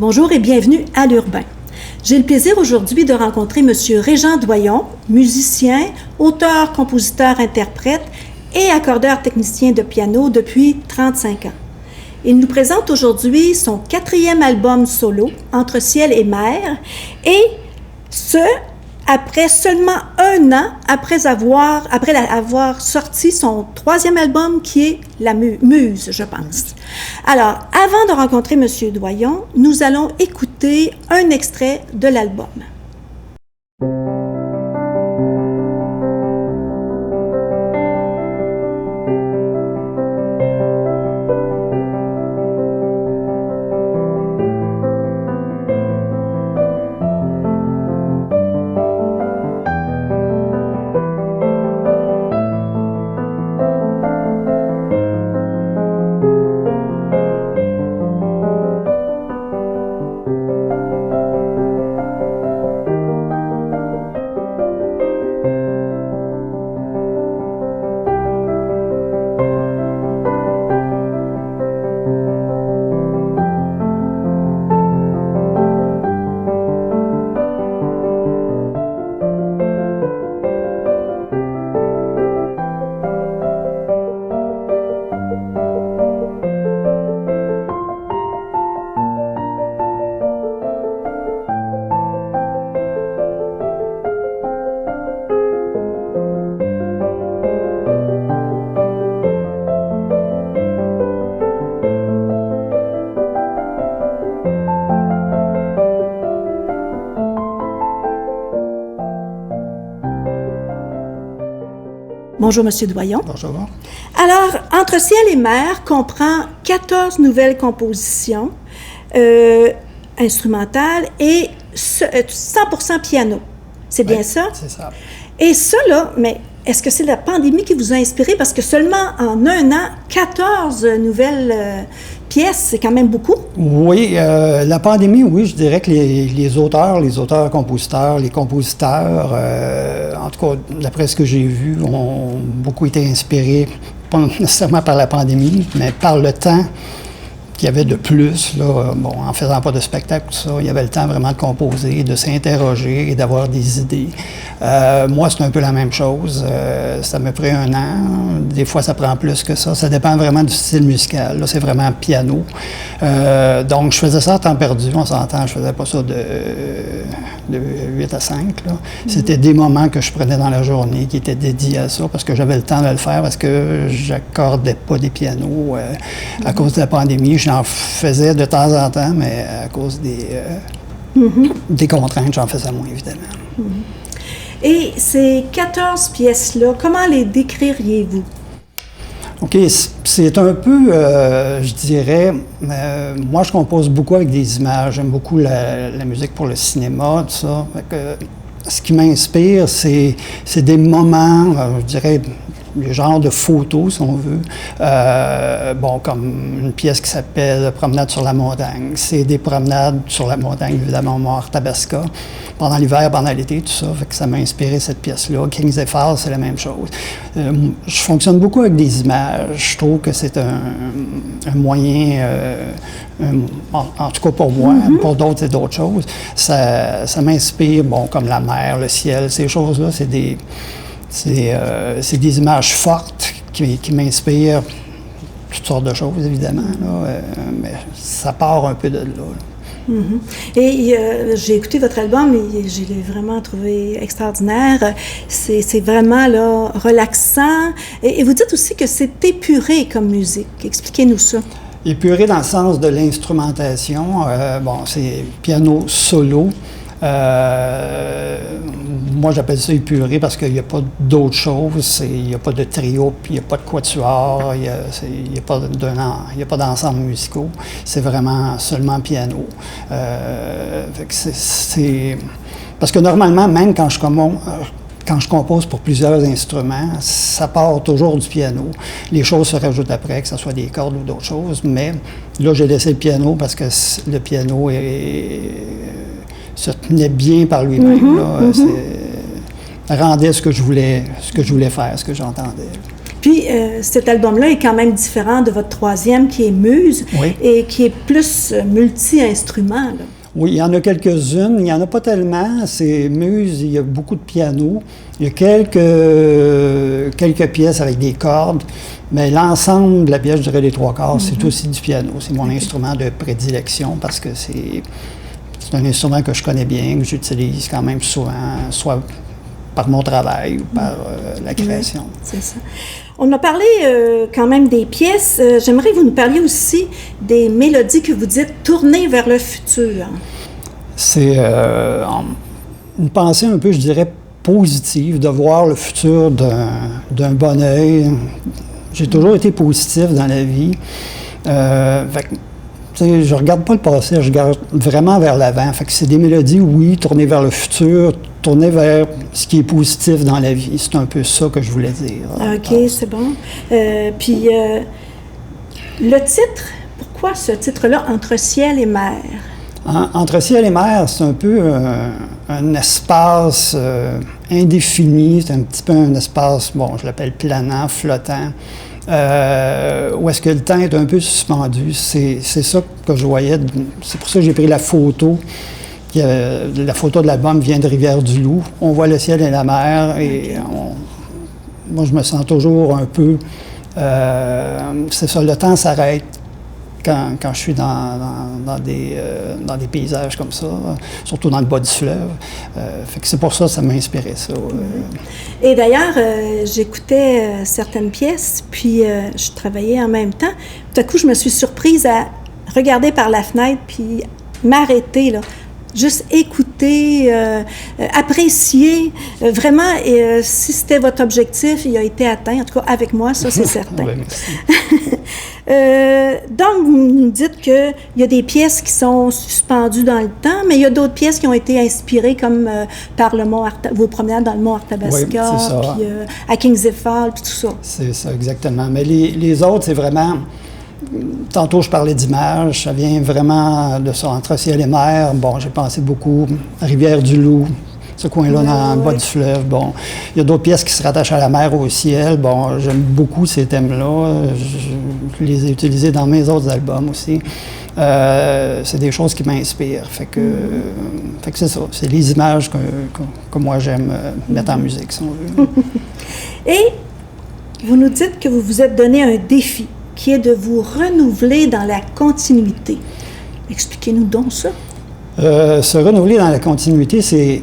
Bonjour et bienvenue à l'Urbain. J'ai le plaisir aujourd'hui de rencontrer M. Régent Doyon, musicien, auteur, compositeur, interprète et accordeur technicien de piano depuis 35 ans. Il nous présente aujourd'hui son 4e album solo, Entre ciel et mer, et ce, après seulement un an après avoir sorti son 3e album qui est La Muse, je pense. Alors, avant de rencontrer M. Doyon, nous allons écouter un extrait de l'album. Bonjour, M. Doyon. Bonjour. Alors, Entre ciel et mer comprend 14 nouvelles compositions instrumentales et 100% piano. C'est bien ça? C'est ça. Et ça, là, mais est-ce que c'est la pandémie qui vous a inspiré? Parce que seulement en un an, 14 nouvelles pièces, c'est quand même beaucoup. Oui, la pandémie, oui, je dirais que les auteurs-compositeurs, les compositeurs, en tout cas, d'après ce que j'ai vu, ont beaucoup été inspirés, pas nécessairement par la pandémie, mais par le temps qu'il y avait de plus, là, bon, en faisant pas de spectacle, tout ça, il y avait le temps vraiment de composer, de s'interroger et d'avoir des idées. Moi, c'est un peu la même chose. Ça m'a pris un an. Des fois, ça prend plus que ça. Ça dépend vraiment du style musical. Là, c'est vraiment piano. Donc, je faisais ça à temps perdu. On s'entend, je faisais pas ça de 8 à 5. Là. C'était des moments que je prenais dans la journée qui étaient dédiés à ça parce que j'avais le temps de le faire, parce que j'accordais pas des pianos à cause de la pandémie. J'en faisais de temps en temps, mais à cause des contraintes, j'en faisais moins, évidemment. Et ces 14 pièces-là, comment les décririez-vous? OK, c'est un peu, je dirais, moi je compose beaucoup avec des images, j'aime beaucoup la musique pour le cinéma, tout ça. Fait que, ce qui m'inspire, c'est des moments, je dirais, le genre de photos, si on veut. Bon, comme une pièce qui s'appelle Promenade sur la montagne. C'est des promenades sur la montagne, évidemment, au Mont-Arthabasca, pendant l'hiver, pendant l'été, tout ça. Fait que ça m'a inspiré cette pièce-là. Kings et Falls, c'est la même chose. Je fonctionne beaucoup avec des images. Je trouve que c'est un moyen, en tout cas pour moi, pour d'autres, c'est d'autres choses. Ça m'inspire, bon, comme la mer, le ciel, ces choses-là, c'est des images fortes qui m'inspirent toutes sortes de choses, évidemment, là, mais ça part un peu de là. Et j'ai écouté votre album et je l'ai vraiment trouvé extraordinaire. C'est vraiment là, relaxant. Et vous dites aussi que c'est épuré comme musique. Expliquez-nous ça. Épuré dans le sens de l'instrumentation. Bon, c'est piano solo. Moi, j'appelle ça épuré parce qu'il n'y a pas d'autre chose. Il n'y a pas de trio, puis il n'y a pas de quatuor, il n'y a pas d'ensemble musicaux. C'est vraiment seulement piano. Parce que normalement, même quand je compose pour plusieurs instruments, ça part toujours du piano. Les choses se rajoutent après, que ce soit des cordes ou d'autres choses. Mais là, j'ai laissé le piano parce que le piano se tenait bien par lui-même. Rendait ce que je voulais faire, ce que j'entendais. Puis cet album-là est quand même différent de votre troisième qui est Muse Oui. et qui est plus multi-instrument, là. Oui, il y en a quelques-unes. Il n'y en a pas tellement. C'est Muse, il y a beaucoup de piano. Il y a quelques pièces avec des cordes. Mais l'ensemble de la pièce, je dirais les trois quarts, c'est aussi du piano. C'est mon instrument de prédilection parce que c'est un instrument que je connais bien, que j'utilise quand même souvent, soit par mon travail ou par la création. Oui, c'est ça. On a parlé quand même des pièces. J'aimerais que vous nous parliez aussi des mélodies que vous dites tournées vers le futur. C'est une pensée un peu, je dirais, positive, de voir le futur d'un bon œil. J'ai toujours été positif dans la vie. Fait que, je ne regarde pas le passé, je regarde vraiment vers l'avant. Fait que c'est des mélodies, oui, tournées vers le futur, tournées vers ce qui est positif dans la vie. C'est un peu ça que je voulais dire. OK, c'est bon. Puis, le titre, pourquoi ce titre-là, Entre ciel et mer? Entre ciel et mer, c'est un peu un espace indéfini. C'est un petit peu un espace, bon, je l'appelle planant, flottant. Où est-ce que le temps est un peu suspendu. C'est ça que je voyais. C'est pour ça que j'ai pris la photo. La photo de l'album vient de Rivière-du-Loup. On voit le ciel et la mer. Et moi, je me sens toujours un peu... c'est ça, le temps s'arrête quand je suis dans des paysages comme ça, surtout dans le bas du fleuve. Fait que c'est pour ça que ça m'a inspiré, ça. Et d'ailleurs, j'écoutais certaines pièces, puis je travaillais en même temps. Tout à coup, je me suis surprise à regarder par la fenêtre, puis m'arrêter, là. Juste écouter, apprécier, vraiment, et si c'était votre objectif, il a été atteint, en tout cas avec moi, ça c'est certain. Ouais, merci. Donc, vous nous dites qu'il y a des pièces qui sont suspendues dans le temps, mais il y a d'autres pièces qui ont été inspirées comme par le mont vos promenades dans le mont Arthabasca, oui, puis à King's Fall, puis tout ça. C'est ça, exactement. Mais les autres, c'est vraiment... Tantôt, je parlais d'images, ça vient vraiment de ça, entre ciel et mer. Bon, j'ai pensé beaucoup à Rivière-du-Loup, ce coin-là dans le bas du fleuve. Bon, il y a d'autres pièces qui se rattachent à la mer, au ciel. Bon, j'aime beaucoup ces thèmes-là. Je les ai utilisés dans mes autres albums aussi. C'est des choses qui m'inspirent. Fait que c'est ça. C'est les images que moi, j'aime mettre en musique, si on veut. Et vous nous dites que vous vous êtes donné un défi, qui est de vous renouveler dans la continuité. Expliquez-nous donc ça. Se renouveler dans la continuité, c'est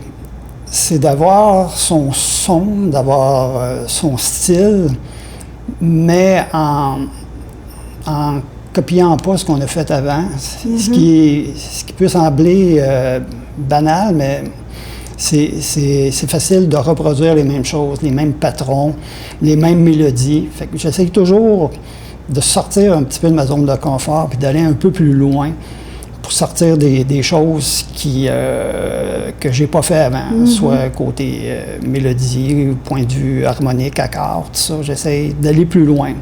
d'avoir son son, d'avoir son style, mais en copiant pas ce qu'on a fait avant. Ce qui peut sembler banal, mais c'est facile de reproduire les mêmes choses, les mêmes patrons, les mêmes mélodies. Fait que j'essaie toujours de sortir un petit peu de ma zone de confort puis d'aller un peu plus loin pour sortir des choses que j'ai pas fait avant, soit côté mélodie, point de vue harmonique, accord, tout ça. J'essaie d'aller plus loin.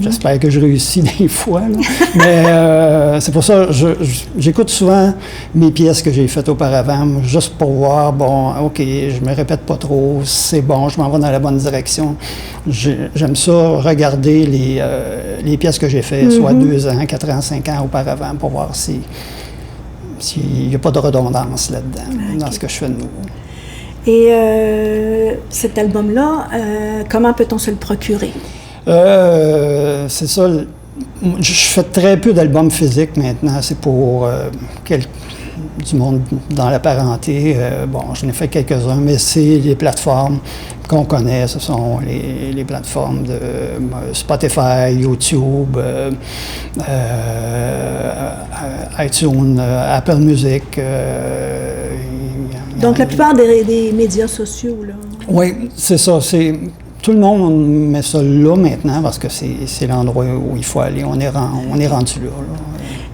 J'espère que je réussis des fois, là. Mais c'est pour ça que j'écoute souvent mes pièces que j'ai faites auparavant, juste pour voir, bon, OK, je me répète pas trop, c'est bon, je m'en vais dans la bonne direction. J'aime ça, regarder les pièces que j'ai faites, soit 2 ans, 4 ans, 5 ans auparavant, pour voir s'il n'y a pas de redondance là-dedans, dans ce que je fais de nouveau. Et cet album-là, comment peut-on se le procurer? C'est ça. Je fais très peu d'albums physiques maintenant. C'est pour du monde dans la parenté. Bon, j'en ai fait quelques-uns, mais c'est les plateformes qu'on connaît. Ce sont les plateformes de Spotify, YouTube, iTunes, Apple Music. Donc, la plupart des médias sociaux, là. Oui, c'est ça. Tout le monde met ça là maintenant parce que c'est l'endroit où il faut aller. On est rendu là.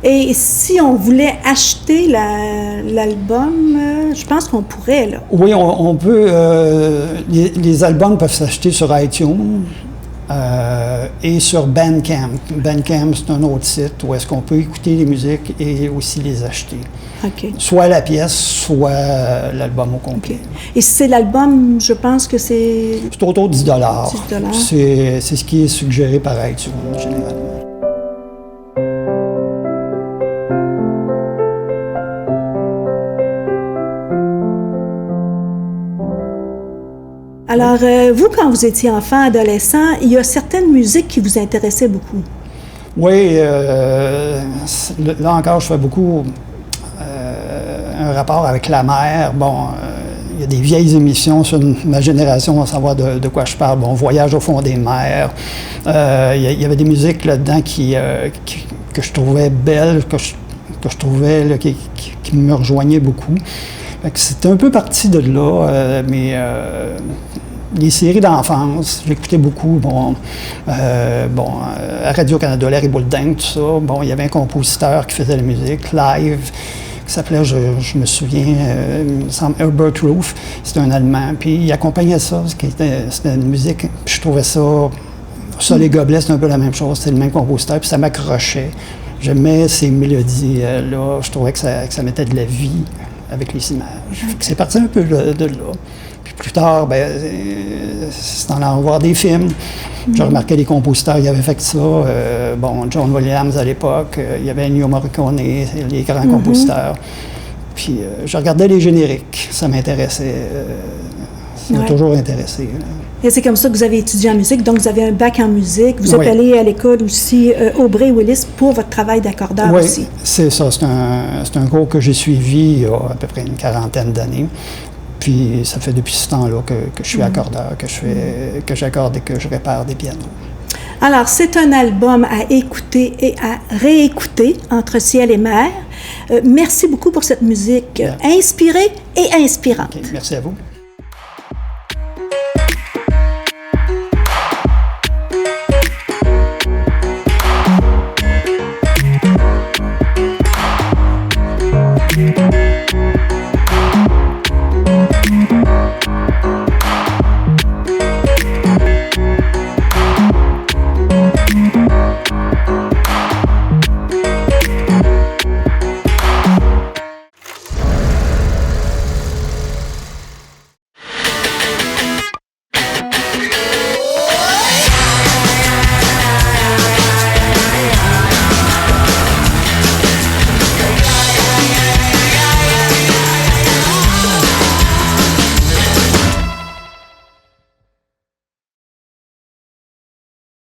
Et si on voulait acheter l'album, je pense qu'on pourrait, là. Oui, on peut. Les albums peuvent s'acheter sur iTunes. et sur Bandcamp. Bandcamp, c'est un autre site où est-ce qu'on peut écouter les musiques et aussi les acheter. OK. Soit la pièce, soit l'album au complet. OK. Et c'est l'album, je pense que c'est... C'est autour de 10 $. 10 C'est ce qui est suggéré par iTunes, généralement. Alors, vous, quand vous étiez enfant, adolescent, il y a certaines musiques qui vous intéressaient beaucoup. Oui, là encore, je fais beaucoup un rapport avec la mer. Bon, il y a des vieilles émissions sur ma génération, on va savoir de quoi je parle. Bon, Voyage au fond des mers. Il y avait des musiques là-dedans que je trouvais belles, que je trouvais là, qui me rejoignaient beaucoup. C'était un peu parti de là, mais les séries d'enfance, j'écoutais beaucoup, à Radio-Canada, Larry Boulding, tout ça. Bon, il y avait un compositeur qui faisait la musique live, qui s'appelait, je me souviens, il me semble Herbert Roof, c'était un Allemand, puis il accompagnait ça, c'était une musique, puis je trouvais ça, les gobelets, c'était un peu la même chose, c'était le même compositeur, puis ça m'accrochait. J'aimais ces mélodies-là, je trouvais que ça mettait de la vie avec les images. C'est parti un peu de là. Puis plus tard, c'est en allant voir des films. J'ai remarqué les compositeurs qui avaient fait ça. John Williams à l'époque, il y avait Ennio Morricone, les grands compositeurs. Puis je regardais les génériques, ça m'intéressait. Ça m'a toujours intéressé. Et c'est comme ça que vous avez étudié en musique, donc vous avez un bac en musique. Vous êtes allé à l'école aussi, Aubry Willis, pour votre travail d'accordeur aussi. Oui, c'est ça. C'est un cours que j'ai suivi il y a à peu près une quarantaine d'années. Puis ça fait depuis ce temps-là que je suis accordeur, que j'accorde et que je répare des pianos. Alors, c'est un album à écouter et à réécouter, Entre ciel et mer. Merci beaucoup pour cette musique inspirée et inspirante. Okay, merci à vous.